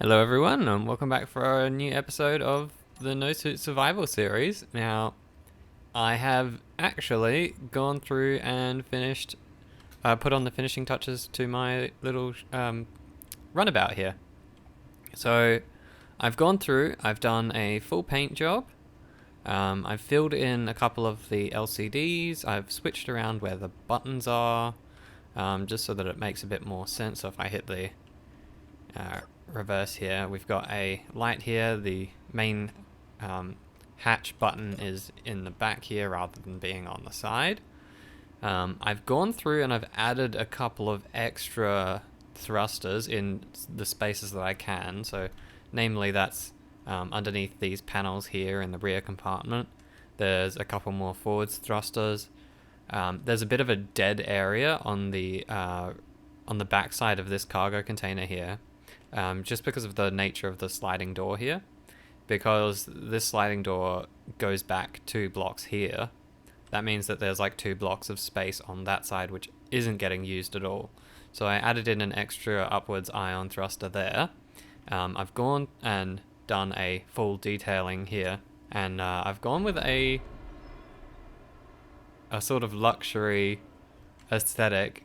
Hello everyone, and welcome back for a new episode of the No Suit Survival series. Now, I have actually gone through and finished, put on the finishing touches to my little runabout here. So, I've gone through, I've done a full paint job, I've filled in a couple of the LCDs, I've switched around where the buttons are, just so that it makes a bit more sense. So if I hit the uh, reverse here, we've got a light here. The main hatch button is in the back here rather than being on the side. I've gone through and I've added a couple of extra thrusters in the spaces that I can. So namely that's underneath these panels here in the rear compartment. There's a couple more forwards thrusters. There's a bit of a dead area on the back side of this cargo container here, just because of the nature of the sliding door here. Because this sliding door goes back 2 blocks here, that means that there's like 2 blocks of space on that side which isn't getting used at all. So I added in an extra upwards ion thruster there. I've gone and done a full detailing here, and I've gone with a sort of luxury aesthetic.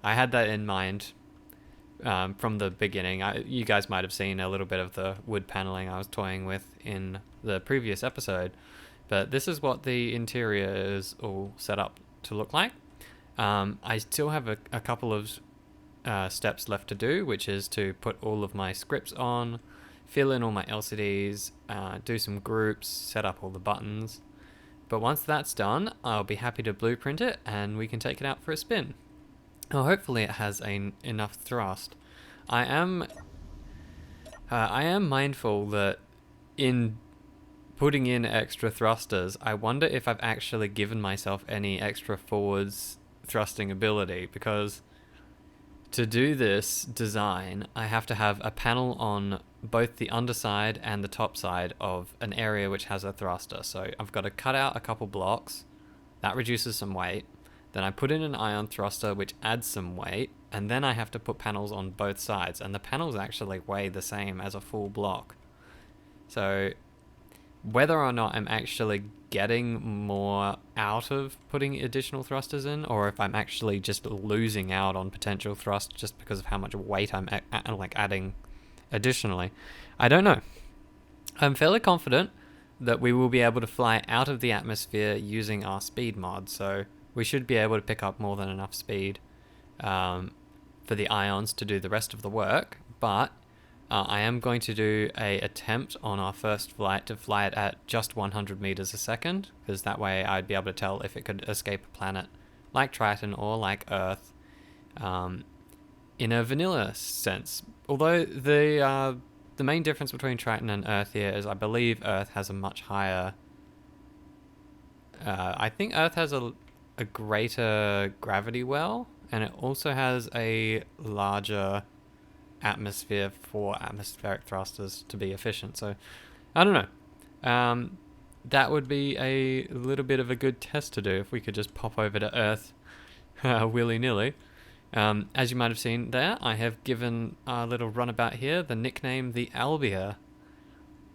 I had that in mind from the beginning. You guys might have seen a little bit of the wood paneling I was toying with in the previous episode, but this is what the interior is all set up to look like. I still have a couple of steps left to do, which is to put all of my scripts on, fill in all my LCDs, do some groups, set up all the buttons. But once that's done, I'll be happy to blueprint it and we can take it out for a spin. Well, hopefully it has enough thrust. I am mindful that in putting in extra thrusters, I wonder if I've actually given myself any extra forwards thrusting ability, because to do this design, I have to have a panel on both the underside and the top side of an area which has a thruster. So I've got to cut out a couple blocks. That reduces some weight. Then I put in an ion thruster which adds some weight, and then I have to put panels on both sides, and the panels actually weigh the same as a full block. So whether or not I'm actually getting more out of putting additional thrusters in, or if I'm actually just losing out on potential thrust just because of how much weight I'm adding additionally, I don't know. I'm fairly confident that we will be able to fly out of the atmosphere using our speed mod, so we should be able to pick up more than enough speed for the ions to do the rest of the work. But I am going to do a attempt on our first flight to fly it at just 100 meters a second, because that way I'd be able to tell if it could escape a planet like Triton or like Earth in a vanilla sense. Although the main difference between Triton and Earth here is I believe Earth has a much higher... I think Earth has a greater gravity well, and it also has a larger atmosphere for atmospheric thrusters to be efficient. So I don't know. That would be a little bit of a good test to do if we could just pop over to Earth willy-nilly. As you might have seen there, I have given our little runabout here the nickname the Albia.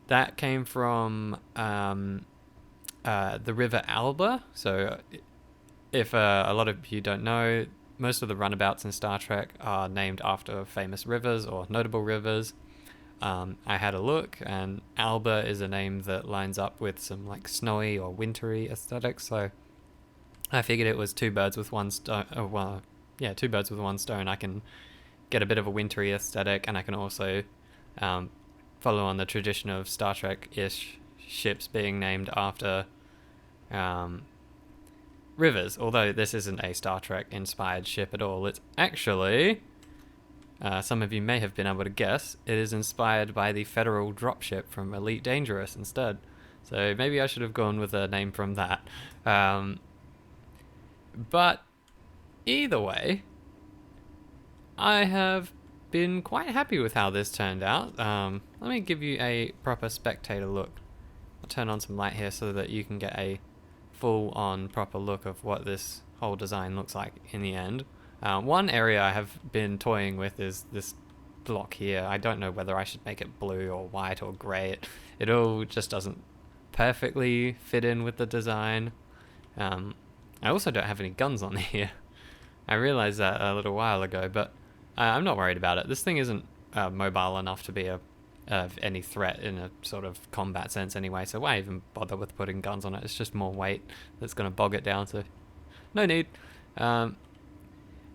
That came from the river Alba. So if a lot of you don't know, most of the runabouts in Star Trek are named after famous rivers or notable rivers. I had a look, and Alba is a name that lines up with some like snowy or wintry aesthetics. So I figured it was two birds with one stone. Two birds with one stone. I can get a bit of a wintry aesthetic, and I can also follow on the tradition of Star Trek-ish ships being named after rivers, although this isn't a Star Trek inspired ship at all. It's actually, some of you may have been able to guess, it is inspired by the Federal dropship from Elite Dangerous instead. So maybe I should have gone with a name from that. But either way, I have been quite happy with how this turned out. Let me give you a proper spectator look. I'll turn on some light here so that you can get a full-on proper look of what this whole design looks like in the end. One area I have been toying with is this block here. I don't know whether I should make it blue or white or grey. It all just doesn't perfectly fit in with the design. I also don't have any guns on here. I realized that a little while ago, but I'm not worried about it. This thing isn't mobile enough to be of any threat in a sort of combat sense anyway, so why even bother with putting guns on it? It's just more weight that's going to bog it down, so no need. Actually,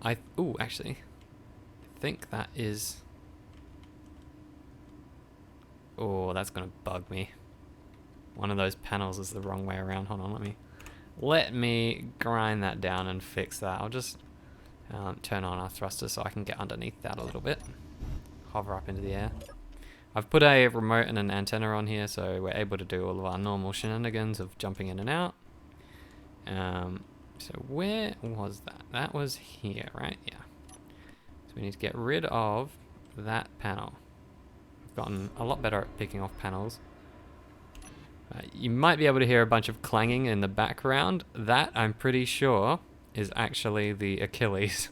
I think that is... Oh, that's going to bug me. One of those panels is the wrong way around. Hold on, let me grind that down and fix that. I'll just turn on our thruster so I can get underneath that a little bit. Hover up into the air. I've put a remote and an antenna on here, so we're able to do all of our normal shenanigans of jumping in and out. So where was that? That was here, right? Yeah. So we need to get rid of that panel. I've gotten a lot better at picking off panels. You might be able to hear a bunch of clanging in the background. That, I'm pretty sure, is actually the Achilles.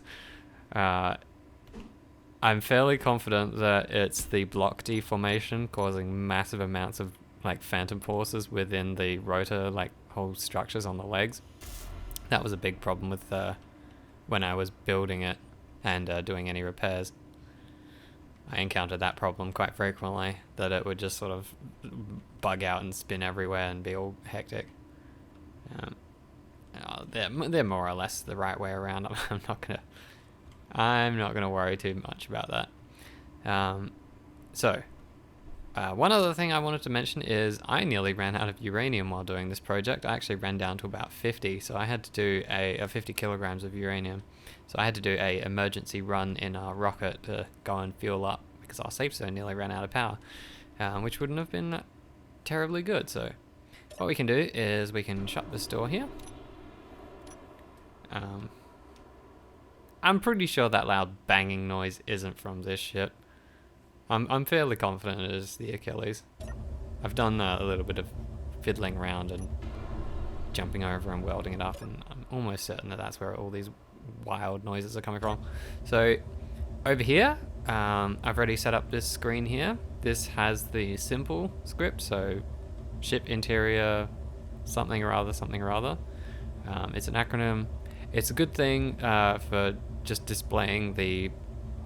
I'm fairly confident that it's the block deformation causing massive amounts of like phantom forces within the rotor, like whole structures on the legs. That was a big problem with when I was building it and doing any repairs. I encountered that problem quite frequently, that it would just sort of bug out and spin everywhere and be all hectic. They're more or less the right way around. I'm not gonna worry too much about that. One other thing I wanted to mention is I nearly ran out of uranium while doing this project. I actually ran down to about 50, so I had to do a 50 kilograms of uranium. So I had to do a emergency run in our rocket to go and fuel up because our safe zone nearly ran out of power, which wouldn't have been terribly good. So what we can do is we can shut this door here. I'm pretty sure that loud banging noise isn't from this ship. I'm fairly confident it is the Achilles. I've done a little bit of fiddling around and jumping over and welding it up, and I'm almost certain that that's where all these wild noises are coming from. So over here, I've already set up this screen here. This has the simple script, so ship interior, something or other, something or other. It's an acronym. It's a good thing for just displaying the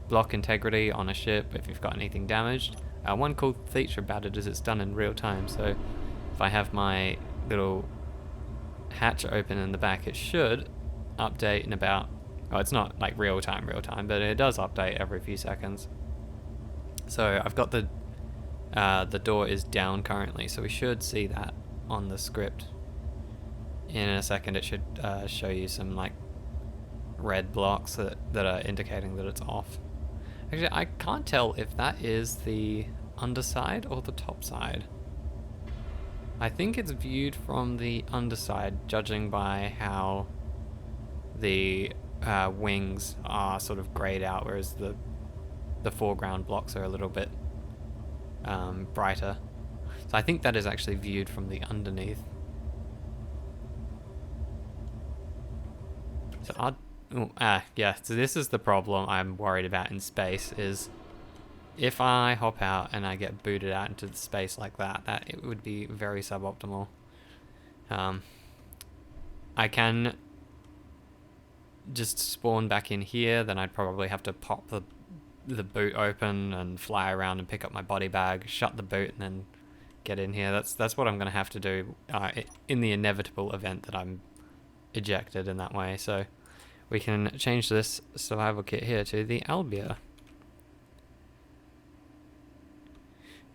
block integrity on a ship if you've got anything damaged. One cool feature about it is it's done in real time, so if I have my little hatch open in the back, it should update in about, it's not like real time, but it does update every few seconds. So I've got the door is down currently, so we should see that on the script. In a second it should show you some like red blocks that are indicating that it's off. Actually, I can't tell if that is the underside or the top side. I think it's viewed from the underside, judging by how the wings are sort of grayed out, whereas the foreground blocks are a little bit brighter. So I think that is actually viewed from the underneath. So so this is the problem I'm worried about in space, is if I hop out and I get booted out into the space like that, it would be very suboptimal. I can just spawn back in here, then I'd probably have to pop the boot open and fly around and pick up my body bag, shut the boot, and then get in here. That's what I'm going to have to do in the inevitable event that I'm ejected in that way. So we can change this survival kit here to the Albia.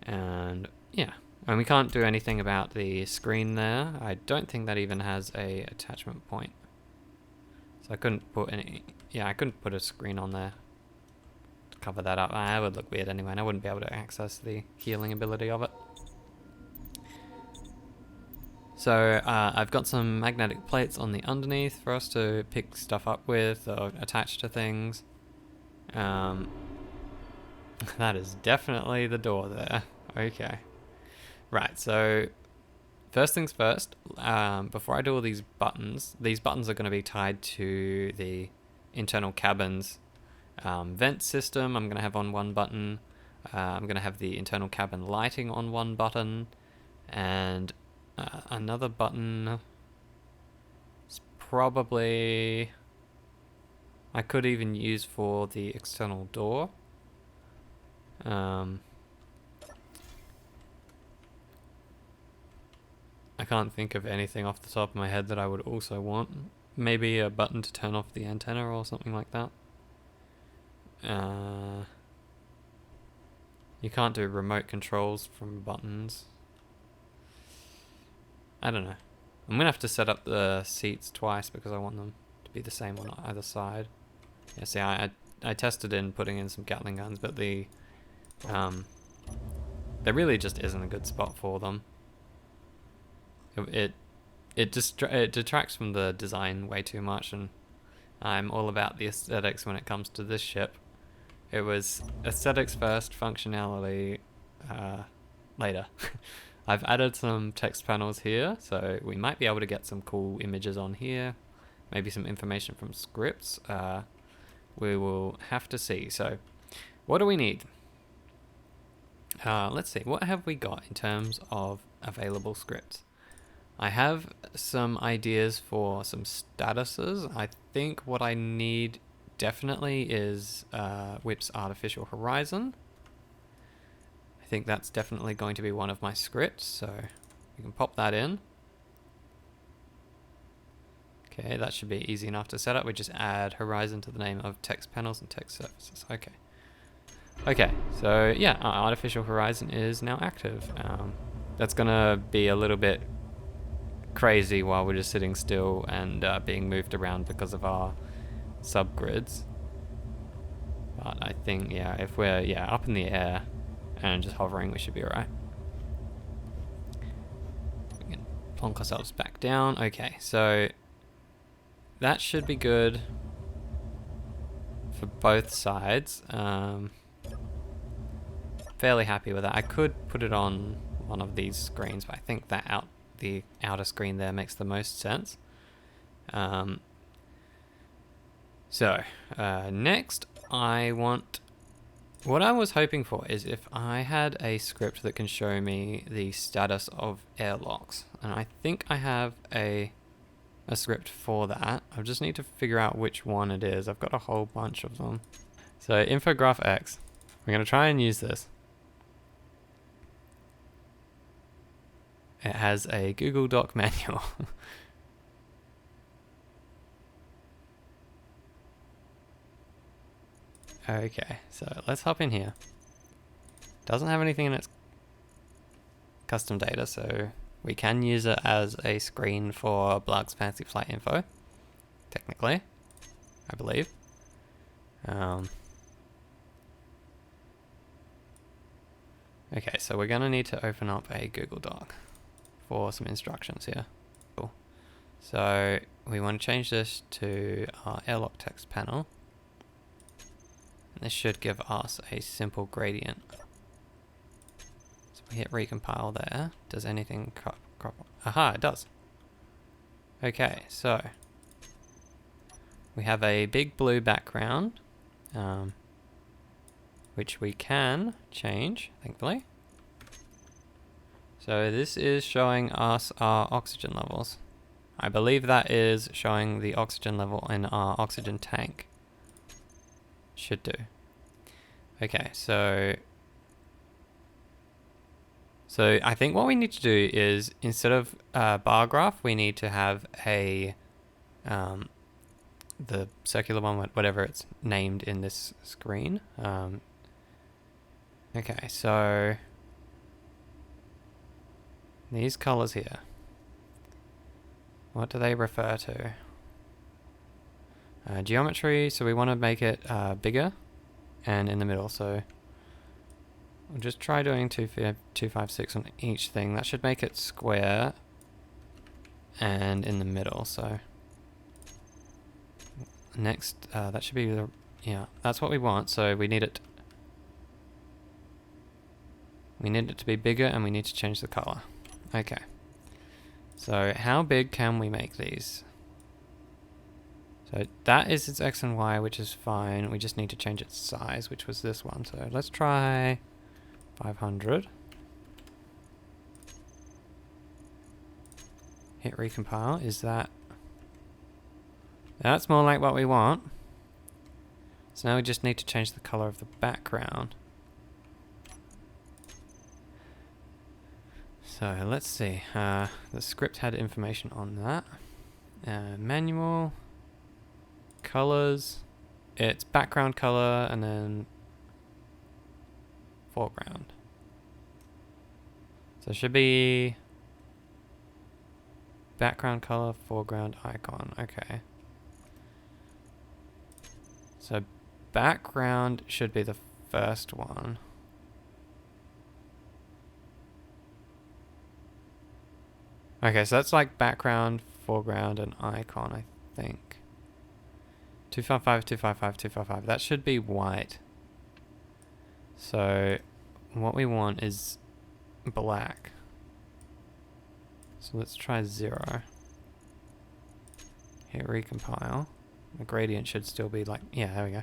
And yeah, and we can't do anything about the screen there. I don't think that even has a attachment point. So I couldn't put I couldn't put a screen on there to cover that up. That would look weird anyway, and I wouldn't be able to access the healing ability of it. So I've got some magnetic plates on the underneath for us to pick stuff up with or attach to things. That is definitely the door there. Okay. Right, so first things first, before I do all these buttons are going to be tied to the internal cabins Vent system I'm going to have on one button. I'm going to have the internal cabin lighting on one button, and another button is probably I could even use for the external door. I can't think of anything off the top of my head that I would also want. Maybe a button to turn off the antenna or something like that. You can't do remote controls from buttons. I don't know. I'm gonna have to set up the seats twice because I want them to be the same on either side. Yeah, see, I tested in putting in some Gatling guns, but there really just isn't a good spot for them. It detracts from the design way too much, and I'm all about the aesthetics when it comes to this ship. It was aesthetics first, functionality later. I've added some text panels here, so we might be able to get some cool images on here, maybe some information from scripts. We will have to see. So what do we need? Let's see, what have we got in terms of available scripts? I have some ideas for some statuses. I think what I need definitely is Whip's Artificial Horizon. I think that's definitely going to be one of my scripts, so we can pop that in. Okay, that should be easy enough to set up. We just add Horizon to the name of text panels and text surfaces. Okay. Okay, so yeah, our Artificial Horizon is now active. That's gonna be a little bit crazy while we're just sitting still and being moved around because of our subgrids. But I think, yeah, if we're up in the air and just hovering, we should be alright. We can plonk ourselves back down. Okay, so that should be good for both sides. Fairly happy with that. I could put it on one of these screens, but I think that the outer screen there makes the most sense. Next I want, what I was hoping for is if I had a script that can show me the status of airlocks, and I think I have a script for that. I just need to figure out which one it is. I've got a whole bunch of them. So Infograph X, we're going to try and use this. It has a Google Doc manual. Okay, so let's hop in here. Doesn't have anything in its custom data, so we can use it as a screen for Blug's Fancy Flight info. Technically, I believe. Okay, so we're gonna need to open up a Google Doc for some instructions here. Cool. So we want to change this to our airlock text panel. And this should give us a simple gradient. So we hit recompile there. Does anything crop? Aha, it does. Okay, so we have a big blue background, which we can change, thankfully. So this is showing us our oxygen levels. I believe that is showing the oxygen level in our oxygen tank. Should do. Okay, so I think what we need to do is, instead of bar graph, we need to have a the circular one, whatever it's named in this screen. Okay, so these colors here, what do they refer to? Geometry, so we want to make it bigger and in the middle, so we'll just try doing 256 on each thing. That should make it square and in the middle, so next, that should be yeah, that's what we want, so we need it to be bigger and we need to change the color. Okay, so how big can we make these? So that is its X and Y, which is fine. We just need to change its size, which was this one. So let's try 500. Hit recompile. Is that... That's more like what we want. So now we just need to change the color of the background. So let's see. The script had information on that. Manual. Colors. It's background color and then foreground. So it should be background color, foreground icon. Okay. So background should be the first one. Okay, so that's like background, foreground, and icon, I think. 255, 255, 255. That should be white. So what we want is black. So let's try 0. Hit recompile. The gradient should still be like, yeah, there we go.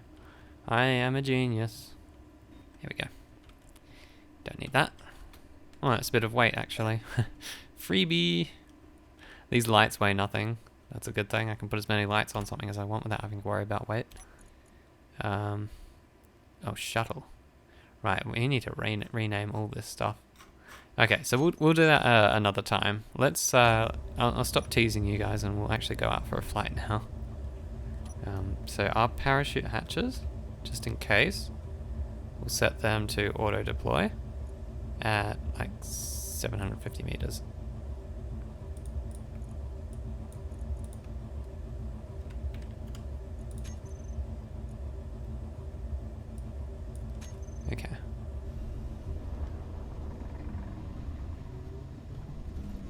I am a genius. Here we go. Don't need that. Oh, that's a bit of weight actually. Freebie. These lights weigh nothing. That's a good thing. I can put as many lights on something as I want without having to worry about weight. Oh, shuttle. Right, we need to rename all this stuff. Okay, so we'll do that another time. Let's I'll stop teasing you guys and we'll actually go out for a flight now. So our parachute hatches, just in case, we'll set them to auto deploy at like 750 meters. Okay.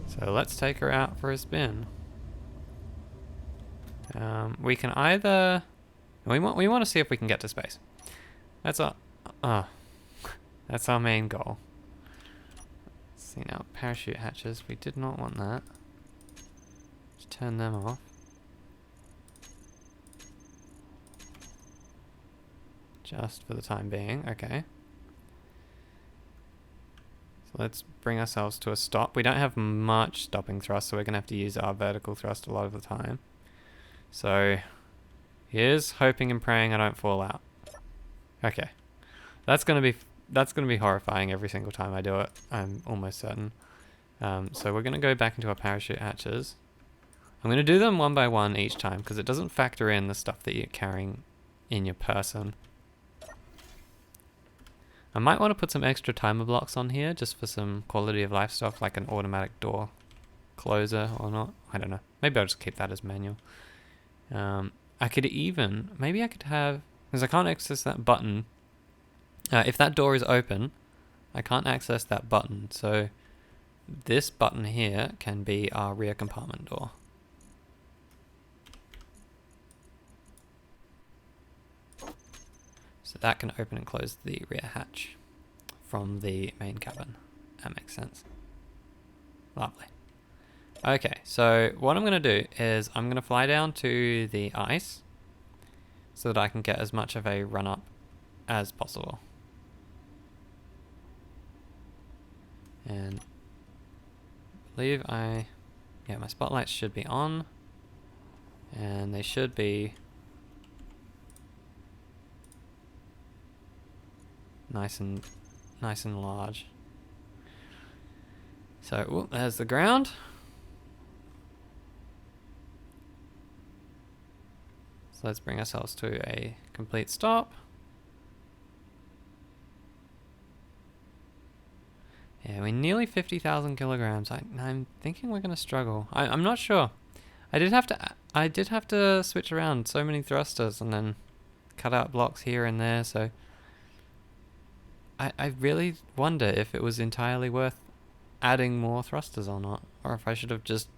So let's take her out for a spin. We can either... We want to see if we can get to space. That's our... that's our main goal. Let's see now. Parachute hatches. We did not want that. Just turn them off. Just for the time being. Okay. So let's bring ourselves to a stop. We don't have much stopping thrust, so we're going to have to use our vertical thrust a lot of the time. So, here's hoping and praying I don't fall out. Okay. That's gonna be horrifying every single time I do it, I'm almost certain. So we're gonna go back into our parachute hatches. I'm gonna do them one by one each time, because it doesn't factor in the stuff that you're carrying in your person. I might want to put some extra timer blocks on here, just for some quality of life stuff, like an automatic door closer or not. I don't know. Maybe I'll just keep that as manual. I could even, maybe I could have, because I can't access that button. If that door is open, I can't access that button. So this button here can be our rear compartment door. So that can open and close the rear hatch from the main cabin. That makes sense. Lovely. Okay, so what I'm going to do is I'm going to fly down to the ice so that I can get as much of a run up as possible. And I believe yeah, my spotlights should be on, and they should be nice and large. So, there's the ground. So let's bring ourselves to a complete stop. Yeah, we're nearly 50,000 kilograms. I'm thinking we're gonna struggle. I'm not sure. I did have to switch around so many thrusters and then cut out blocks here and there. So I really wonder if it was entirely worth adding more thrusters or not, or if I should have just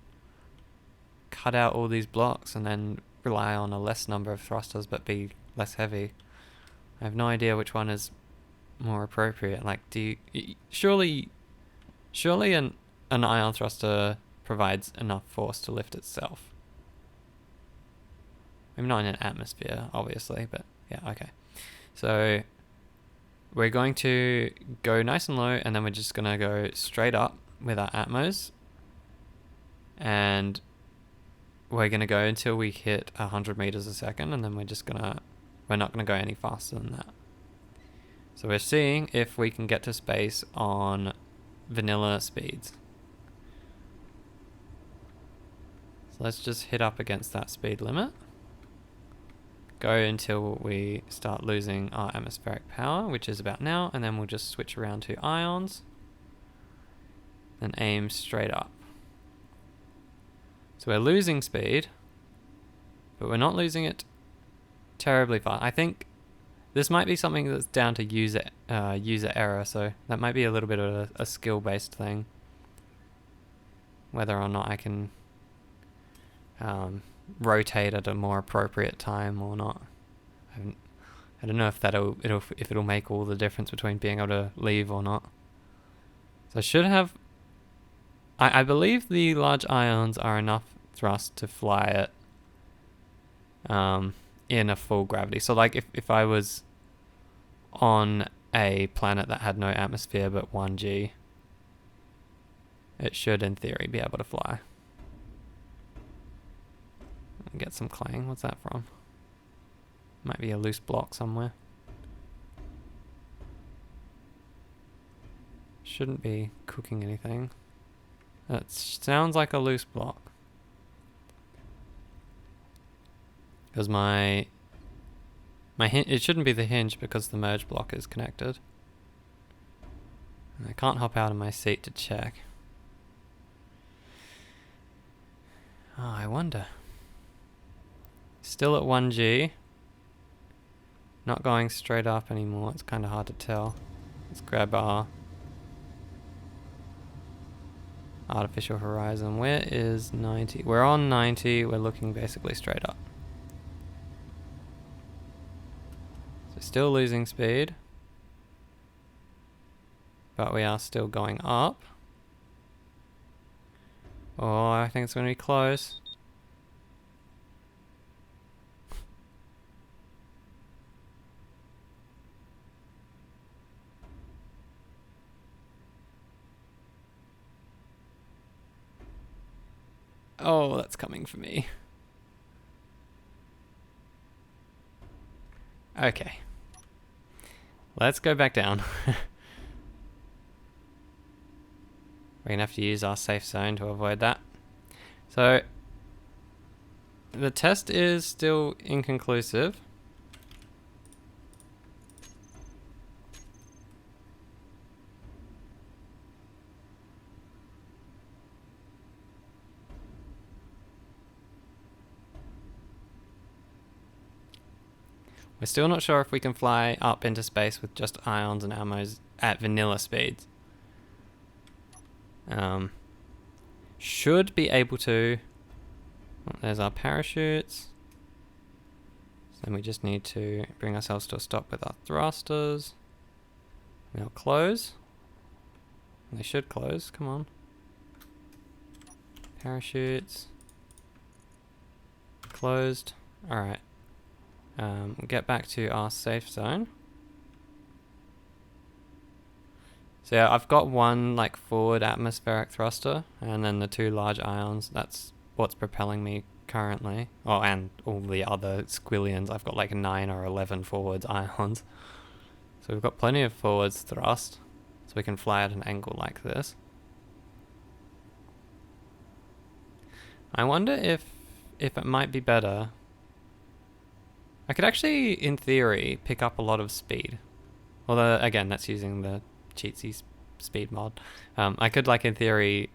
cut out all these blocks and then rely on a less number of thrusters but be less heavy. I have no idea which one is more appropriate. Like, surely an ion thruster provides enough force to lift itself. Maybe not in an atmosphere, obviously, but yeah, okay. So we're going to go nice and low, and then we're just going to go straight up with our atmos. And we're going to go until we hit 100 meters a second, and then we're not going to go any faster than that. So we're seeing if we can get to space on vanilla speeds. So let's just hit up against that speed limit. Go until we start losing our atmospheric power, which is about now, and then we'll just switch around to ions and aim straight up. So we're losing speed, but we're not losing it terribly fast. I think this might be something that's down to user error, so that might be a little bit of a skill-based thing. Whether or not I can rotate at a more appropriate time or not. I don't know if it'll make all the difference between being able to leave or not. So I should have. I believe the large ions are enough thrust to fly it in a full gravity. So like if I was on a planet that had no atmosphere but 1G, it should in theory be able to fly. Get some clang. What's that from? Might be a loose block somewhere. Shouldn't be cooking anything. That sounds like a loose block. Because it shouldn't be the hinge because the merge block is connected. I can't hop out of my seat to check. Oh, I wonder. Still at 1G. Not going straight up anymore. It's kind of hard to tell. Let's grab our artificial horizon. Where is 90? We're on 90. We're looking basically straight up. So still losing speed. But we are still going up. Oh, I think it's going to be close. Oh, that's coming for me. Okay. Let's go back down. We're going to have to use our safe zone to avoid that. So, the test is still inconclusive. We're still not sure if we can fly up into space with just ions and ammos at vanilla speeds. Should be able to. Oh, there's our parachutes. So then we just need to bring ourselves to a stop with our thrusters. They'll close. They should close. Come on. Parachutes. Closed. Alright. We'll get back to our safe zone. So yeah, I've got one like forward atmospheric thruster and then the two large ions. That's what's propelling me currently. Oh, and all the other squillions. I've got like 9 or 11 forwards ions. So we've got plenty of forwards thrust. So we can fly at an angle like this. I wonder if it might be better. I could actually, in theory, pick up a lot of speed. Although, again, that's using the cheatsy speed mod. I could, like, in theory,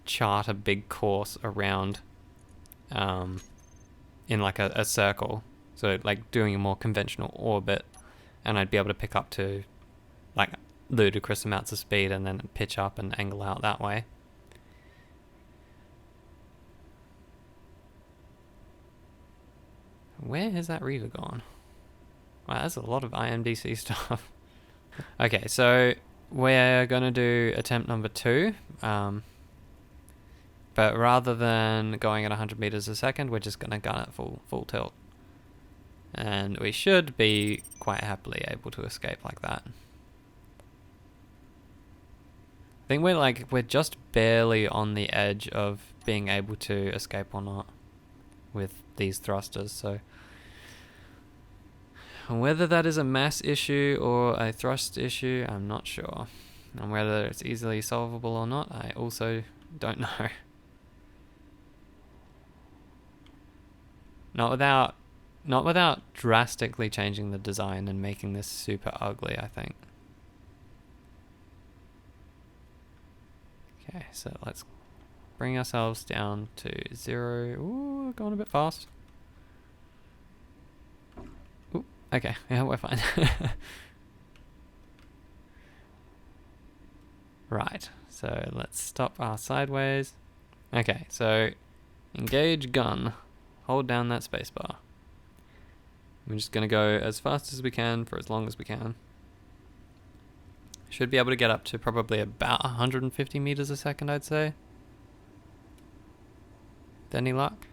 chart a big course around in, like, a circle. So, like, doing a more conventional orbit. And I'd be able to pick up to, like, ludicrous amounts of speed and then pitch up and angle out that way. Where has that reader gone? Wow, that's a lot of IMDC stuff. Okay, so we're going to do attempt number 2. But rather than going at 100 meters a second, we're just going to gun at full tilt. And we should be quite happily able to escape like that. I think we're just barely on the edge of being able to escape or not with these thrusters, so whether that is a mass issue or a thrust issue, I'm not sure. And whether it's easily solvable or not, I also don't know. Not without drastically changing the design and making this super ugly, I think. Okay, so let's bring ourselves down to 0. Ooh, going a bit fast. Ooh, okay, yeah, we're fine. Right, so let's stop our sideways. Okay, so engage gun. Hold down that spacebar. We're just going to go as fast as we can for as long as we can. Should be able to get up to probably about 150 meters a second, I'd say. With any luck.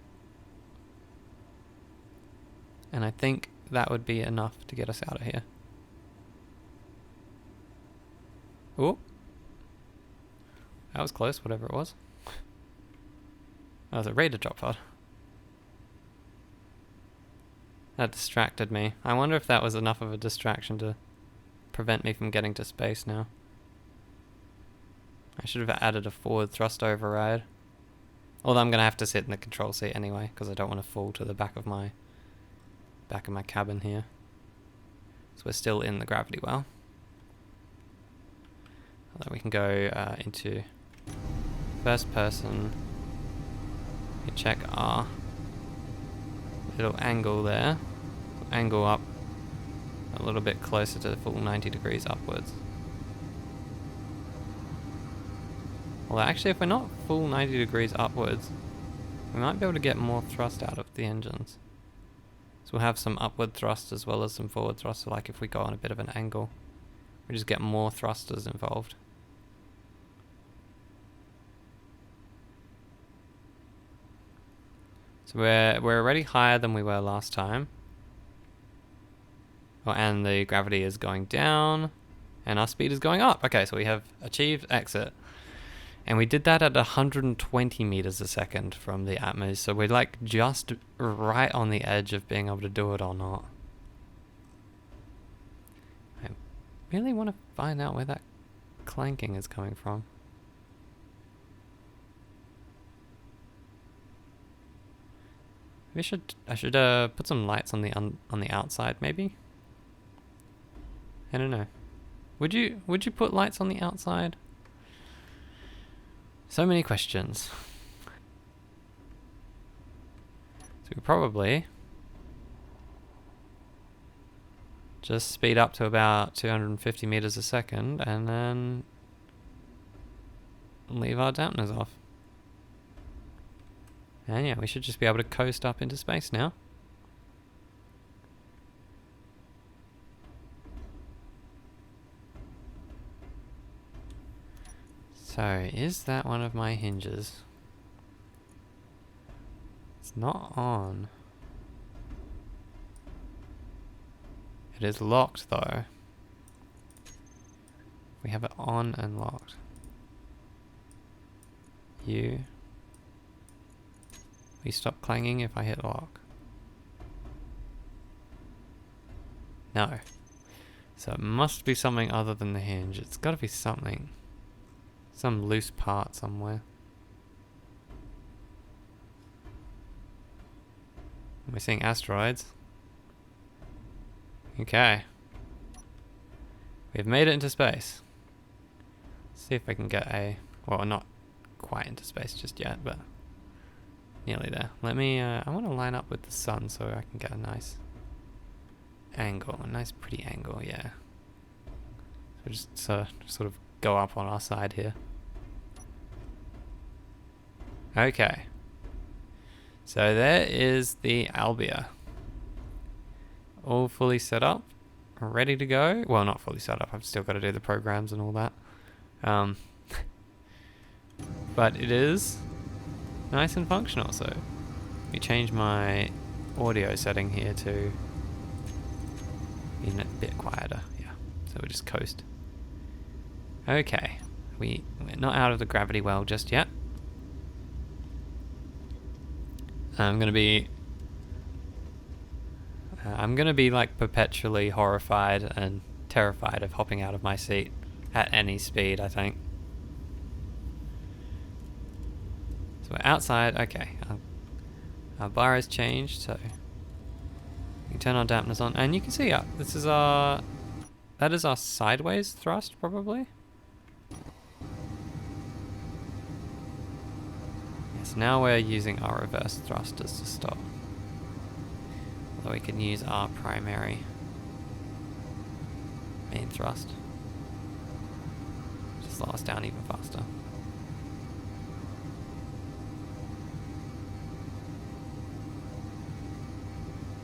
And I think that would be enough to get us out of here. Oh. That was close, whatever it was. That was a radar drop pod. That distracted me. I wonder if that was enough of a distraction to prevent me from getting to space now. I should have added a forward thrust override. Although I'm going to have to sit in the control seat anyway, because I don't want to fall to the back of my cabin here. So we're still in the gravity well. Although we can go into first person. You check our little angle there. Angle up a little bit closer to the full 90 degrees upwards. Well, actually, if we're not full 90 degrees upwards, we might be able to get more thrust out of the engines. So we'll have some upward thrust as well as some forward thrust, so like if we go on a bit of an angle, we just get more thrusters involved. So we're already higher than we were last time. Oh, and the gravity is going down, and our speed is going up. Okay, so we have achieved exit. And we did that at 120 meters a second from the atmos, so we're like just right on the edge of being able to do it or not. I really want to find out where that clanking is coming from. Maybe I should put some lights on the outside, maybe. I don't know. Would you put lights on the outside? So many questions. So we probably just speed up to about 250 meters a second and then leave our dampeners off. And yeah, we should just be able to coast up into space now. So, is that one of my hinges? It's not on. It is locked though. We have it on and locked. You stop clanging if I hit lock. No. So it must be something other than the hinge. It's got to be something. Some loose part somewhere. We're seeing asteroids. Okay. We've made it into space. Let's see if I can get a... Well, not quite into space just yet, but nearly there. Let me... I want to line up with the sun so I can get a nice angle. A nice pretty angle, yeah. So just sort of go up on our side here. Okay. So there is the Albia. All fully set up. Ready to go. Well, not fully set up. I've still got to do the programs and all that. But it is nice and functional. So let me change my audio setting here to being a bit quieter. Yeah, so we'll just coast. Okay, we're not out of the gravity well just yet. I'm gonna be like perpetually horrified and terrified of hopping out of my seat at any speed, I think. So we're outside. Okay, our bar has changed, so you can turn our dampeners on, and you can see that is our sideways thrust, probably. Yes, now we're using our reverse thrusters to stop. Although we can use our primary main thrust to slow us down even faster.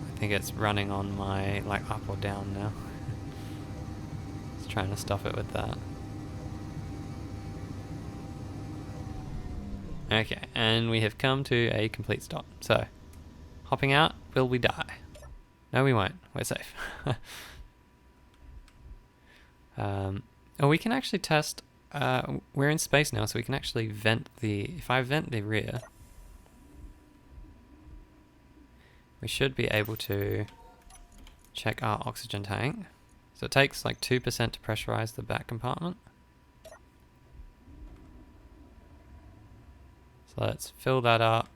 I think it's running on my like up or down now. Just trying to stop it with that. Okay, and we have come to a complete stop. So, hopping out, will we die? No, we won't. We're safe. Oh, we can actually test. We're in space now, so we can actually vent the. If I vent the rear, we should be able to check our oxygen tank. So it takes like 2% to pressurize the back compartment. So let's fill that up.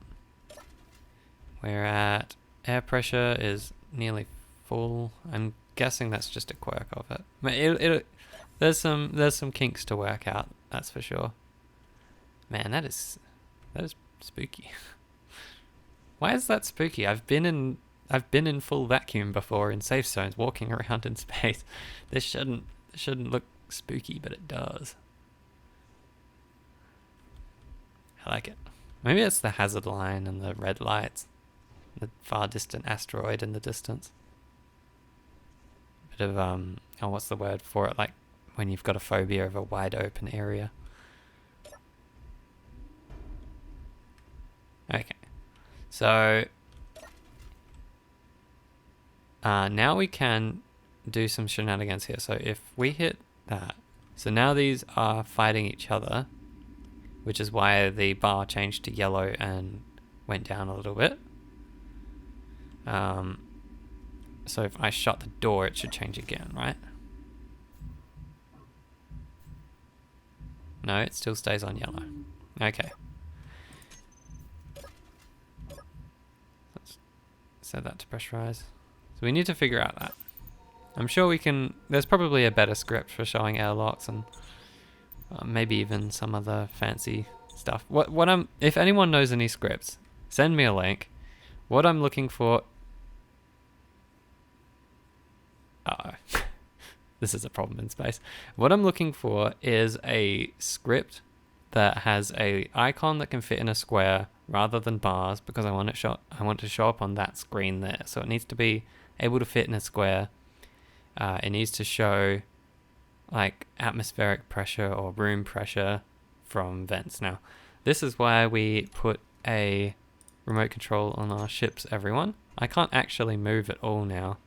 We're at air pressure is nearly full. I'm guessing that's just a quirk of it. There's some kinks to work out, that's for sure. Man, that is spooky. Why is that spooky? I've been in full vacuum before in safe zones, walking around in space. This shouldn't look spooky, but it does. I like it. Maybe it's the hazard line and the red lights, the far distant asteroid in the distance. Bit of oh, what's the word for it? Like when you've got a phobia of a wide open area. Okay. So now we can do some shenanigans here. So if we hit that, so now these are fighting each other, which is why the bar changed to yellow and went down a little bit. So if I shut the door, it should change again, right? No, it still stays on yellow. Okay. Let's set that to pressurize. So we need to figure out that. I'm sure we can. There's probably a better script for showing airlocks and maybe even some other fancy stuff. If anyone knows any scripts, send me a link. What I'm looking for. This is a problem in space. What I'm looking for is a script that has a icon that can fit in a square rather than bars, because I want to show up on that screen there. So it needs to be able to fit in a square. It needs to show like atmospheric pressure or room pressure from vents. Now, this is why we put a remote control on our ships, everyone. I can't actually move at all now.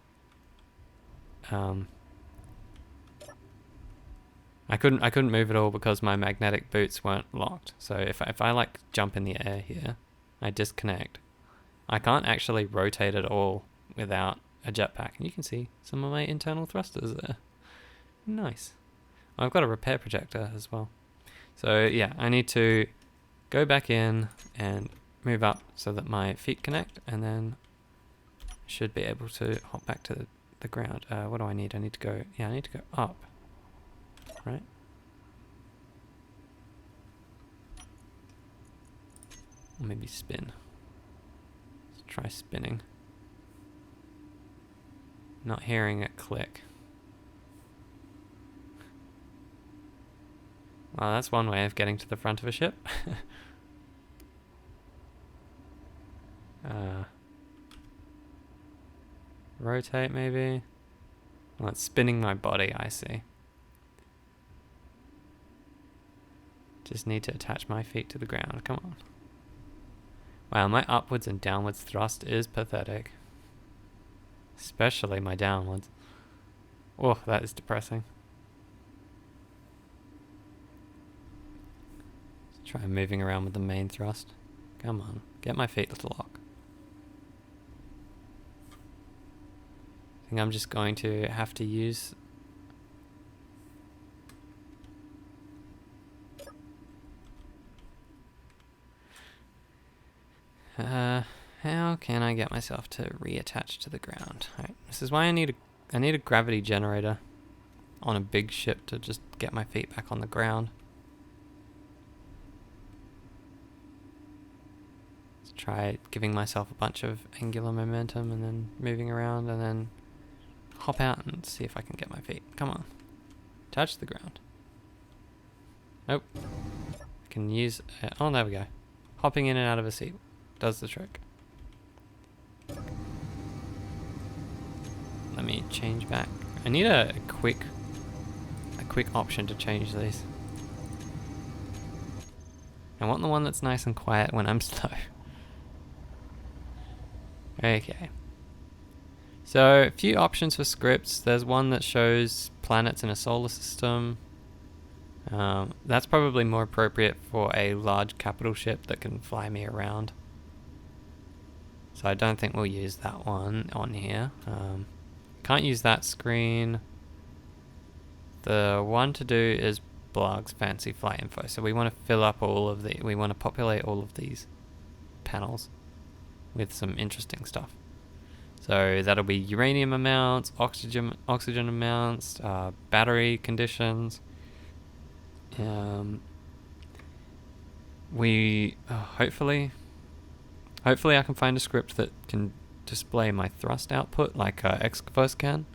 I couldn't move at all because my magnetic boots weren't locked. So if I like jump in the air here, I disconnect. I can't actually rotate at all without a jetpack. And you can see some of my internal thrusters there. Nice. I've got a repair projector as well. So yeah, I need to go back in and move up so that my feet connect, and then I should be able to hop back to the ground. What do I need? I need to go up. Right? Or maybe spin. Let's try spinning. Not hearing it click. Well, that's one way of getting to the front of a ship. Rotate maybe. Well, it's spinning my body, I see. Just need to attach my feet to the ground. Come on. Wow, my upwards and downwards thrust is pathetic. Especially my downwards. Oh, that is depressing. Let's try moving around with the main thrust. Come on, get my feet to lock. I think I'm just going to have to use... how can I get myself to reattach to the ground? Alright, this is why I need a gravity generator on a big ship to just get my feet back on the ground. Let's try giving myself a bunch of angular momentum and then moving around and then hop out and see if I can get my feet. Come on. Touch the ground. Nope. I can use... oh, there we go. Hopping in and out of a seat does the trick. Let me change back. I need a quick option to change these. I want the one that's nice and quiet when I'm slow. Okay. So, a few options for scripts. There's one that shows planets in a solar system. That's probably more appropriate for a large capital ship that can fly me around. So I don't think we'll use that one on here. Can't use that screen. The one to do is Blarg's fancy flight info. So we want to fill up all of we want to populate all of these panels with some interesting stuff. So that'll be uranium amounts, oxygen amounts, battery conditions. Hopefully I can find a script that can display my thrust output like Excavos can.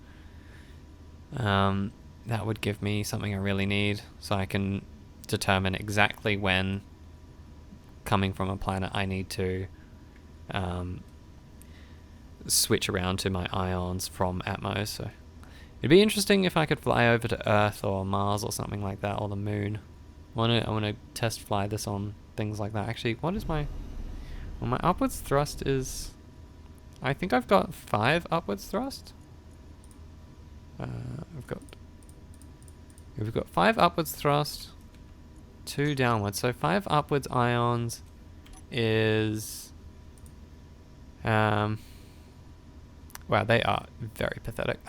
That would give me something I really need, so I can determine exactly when, coming from a planet, I need to switch around to my ions from Atmos. So it'd be interesting if I could fly over to Earth or Mars or something like that, or the Moon. I want to test fly this on things like that. Actually, what is my... well, my upwards thrust is... I think I've got 5 upwards thrust. We've got 5 upwards thrust, 2 downwards. So 5 upwards ions is... wow, they are very pathetic.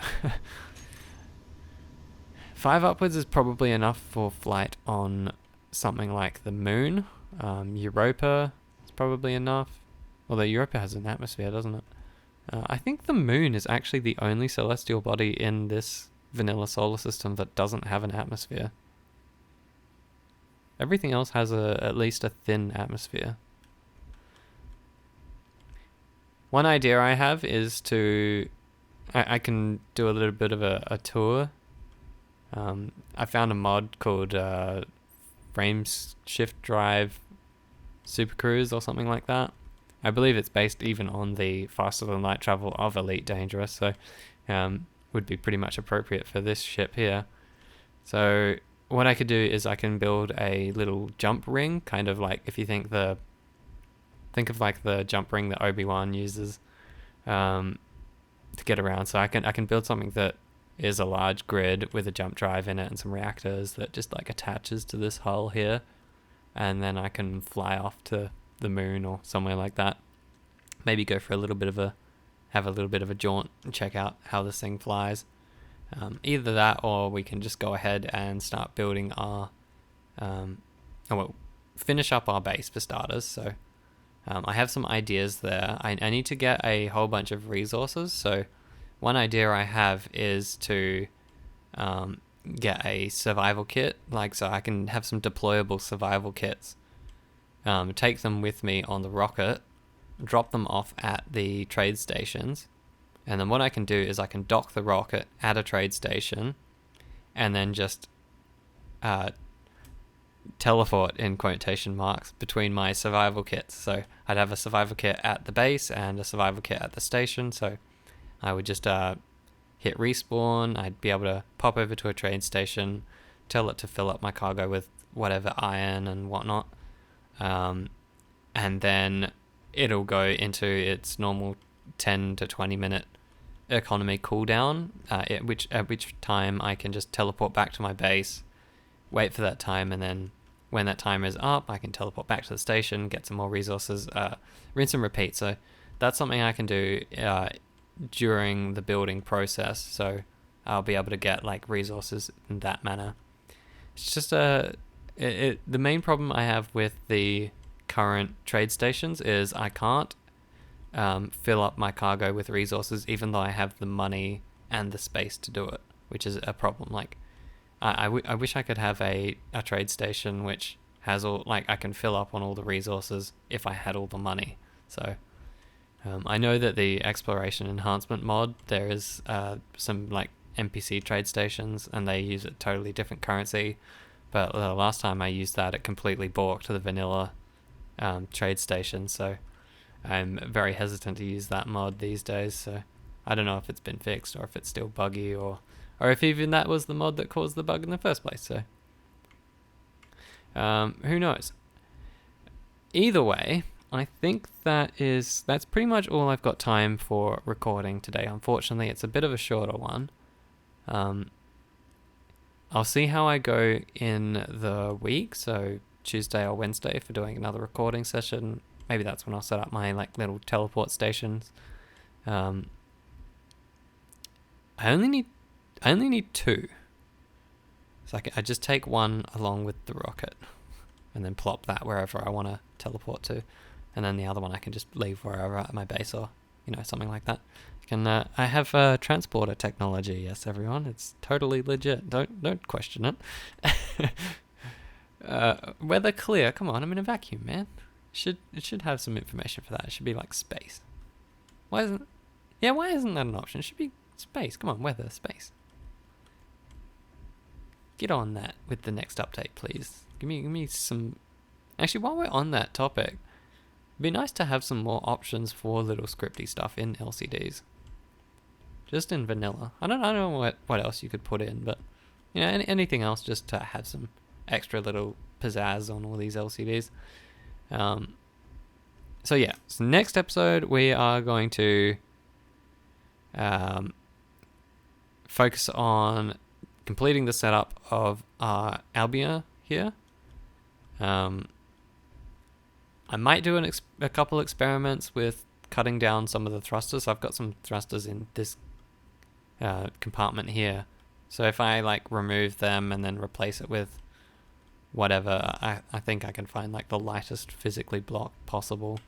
5 upwards is probably enough for flight on something like the Moon. Europa is probably enough. Although Europa has an atmosphere, doesn't it? I think the Moon is actually the only celestial body in this vanilla solar system that doesn't have an atmosphere. Everything else has at least a thin atmosphere. One idea I have is to... I can do a little bit of a tour. I found a mod called Frame Shift Drive Super Cruise or something like that. I believe it's based even on the faster than light travel of Elite Dangerous, so would be pretty much appropriate for this ship here. So what I could do is I can build a little jump ring, kind of like if you think of like the jump ring that Obi-Wan uses to get around. So I can build something that is a large grid with a jump drive in it and some reactors that just like attaches to this hull here, and then I can fly off to the Moon or somewhere like that. Maybe go for have a little bit of a jaunt and check out how this thing flies. Either that, or we can just go ahead and start building our finish up our base for starters. So I have some ideas there. I need to get a whole bunch of resources. So one idea I have is to get a survival kit, so I can have some deployable survival kits. Take them with me on the rocket, drop them off at the trade stations, and then what I can do is I can dock the rocket at a trade station and then just teleport in quotation marks between my survival kits. So I'd have a survival kit at the base and a survival kit at the station, so I would just hit respawn. I'd be able to pop over to a trade station, tell it to fill up my cargo with whatever iron and whatnot, and then it'll go into its normal 10 to 20 minute economy cooldown, at which time I can just teleport back to my base, wait for that time, and then when that timer is up, I can teleport back to the station, get some more resources, rinse and repeat. So that's something I can do during the building process. So I'll be able to get like resources in that manner. It's just the main problem I have with the current trade stations is I can't fill up my cargo with resources, even though I have the money and the space to do it, which is a problem. Like, I wish I could have a trade station which has all, like, I can fill up on all the resources if I had all the money. So I know that the exploration enhancement mod, there is some like NPC trade stations, and they use a totally different currency. But the last time I used that, it completely balked the vanilla trade station. So I'm very hesitant to use that mod these days. So I don't know if it's been fixed or if it's still buggy, or if even that was the mod that caused the bug in the first place. So who knows? Either way, I think that's pretty much all I've got time for recording today. Unfortunately, it's a bit of a shorter one. I'll see how I go in the week, so Tuesday or Wednesday for doing another recording session. Maybe that's when I'll set up my like little teleport stations. I only need 2. So I just take one along with the rocket and then plop that wherever I want to teleport to. And then the other one I can just leave wherever at my base, or something like that. I have transporter technology, yes everyone. It's totally legit. Don't question it. Weather clear. Come on, I'm in a vacuum, man. It should have some information for that. It should be like space. Why isn't that an option? It should be space. Come on, weather, space. Get on that with the next update, please. Give me some. Actually, while we're on that topic, it'd be nice to have some more options for little scripty stuff in LCDs. Just in vanilla. I don't know what else you could put in, but anything else just to have some extra little pizzazz on all these LCDs. So next episode we are going to focus on completing the setup of our Albia here. I might do a couple experiments with cutting down some of the thrusters. I've got some thrusters in this compartment here. So if I like remove them and then replace it with whatever, I think I can find like the lightest physically block possible,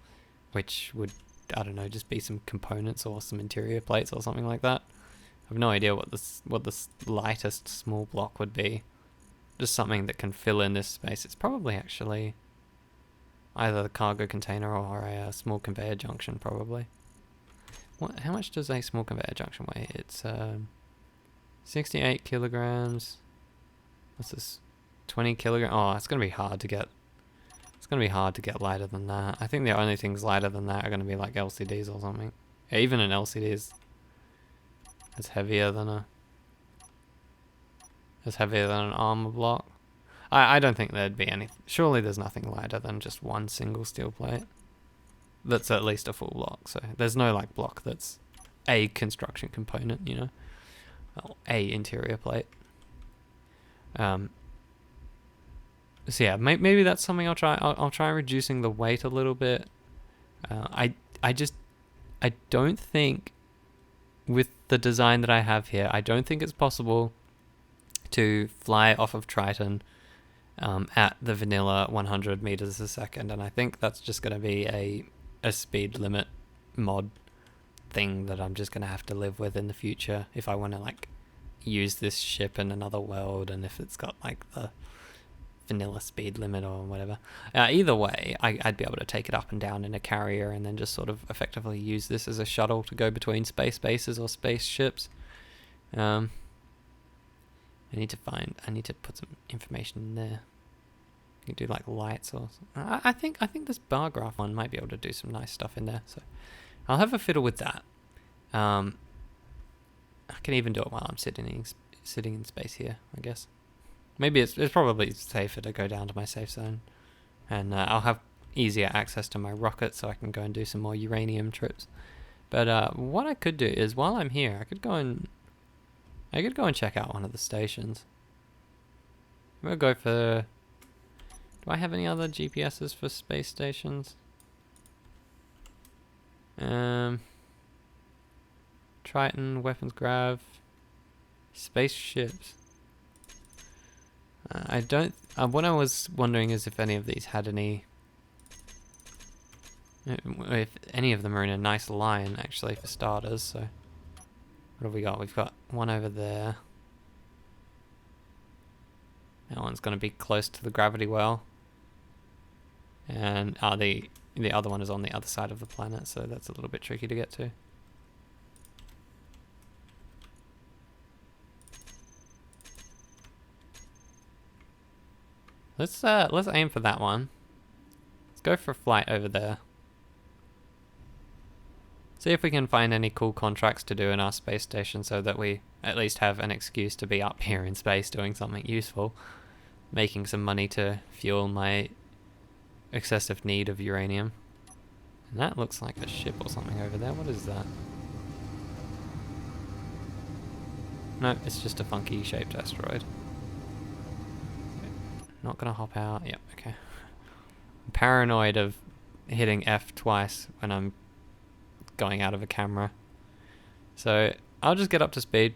which would, I don't know, just be some components or some interior plates or something like that. I have no idea what the lightest small block would be. Just something that can fill in this space. It's probably actually either the cargo container or a small conveyor junction, probably. How much does a small conveyor junction weigh? It's 68 kilograms. What's this? 20 kilograms. Oh, it's gonna be hard to get. It's gonna be hard to get lighter than that. I think the only things lighter than that are gonna be like LCDs or something. Yeah, even an LCD is heavier than an armor block. I don't think there'd be any. Surely there's nothing lighter than just one single steel plate. That's at least a full block. So there's no like block that's a construction component, or a interior plate. So yeah, maybe that's something I'll try. I'll try reducing the weight a little bit. I don't think, with the design that I have here, I don't think it's possible to fly off of Triton at the vanilla 100 meters a second, and I think that's just going to be a speed limit mod thing that I'm just going to have to live with in the future if I want to like use this ship in another world, and if it's got like the vanilla speed limit or whatever. Either way, I'd be able to take it up and down in a carrier and then just sort of effectively use this as a shuttle to go between space bases or spaceships. I need to put some information in there. You can do like lights or something. I think this bar graph one might be able to do some nice stuff in there. So I'll have a fiddle with that. I can even do it while I'm sitting in space here, I guess. Maybe it's probably safer to go down to my safe zone, and I'll have easier access to my rocket so I can go and do some more uranium trips. But what I could do is, while I'm here, I could go and check out one of the stations. We'll go for... Do I have any other GPSs for space stations? Triton, weapons grav, spaceships. I don't... what I was wondering is if any of these had any... If any of them are in a nice line, actually, for starters, so... What have we got? We've got one over there. That one's going to be close to the gravity well. And the other one is on the other side of the planet, so that's a little bit tricky to get to. Let's aim for that one. Let's go for a flight over there. See if we can find any cool contracts to do in our space station so that we at least have an excuse to be up here in space doing something useful. Making some money to fuel my excessive need of uranium. And that looks like a ship or something over there. What is that? No, it's just a funky shaped asteroid. Not gonna hop out. Yep, okay. I'm paranoid of hitting F twice when I'm going out of a camera. So I'll just get up to speed,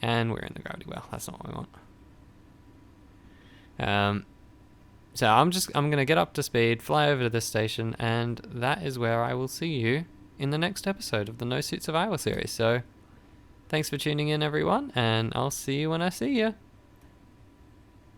and we're in the gravity well. That's not what we want. So I'm gonna get up to speed, fly over to this station, and that is where I will see you in the next episode of the No Suit Survival series. So thanks for tuning in, everyone, and I'll see you when I see you.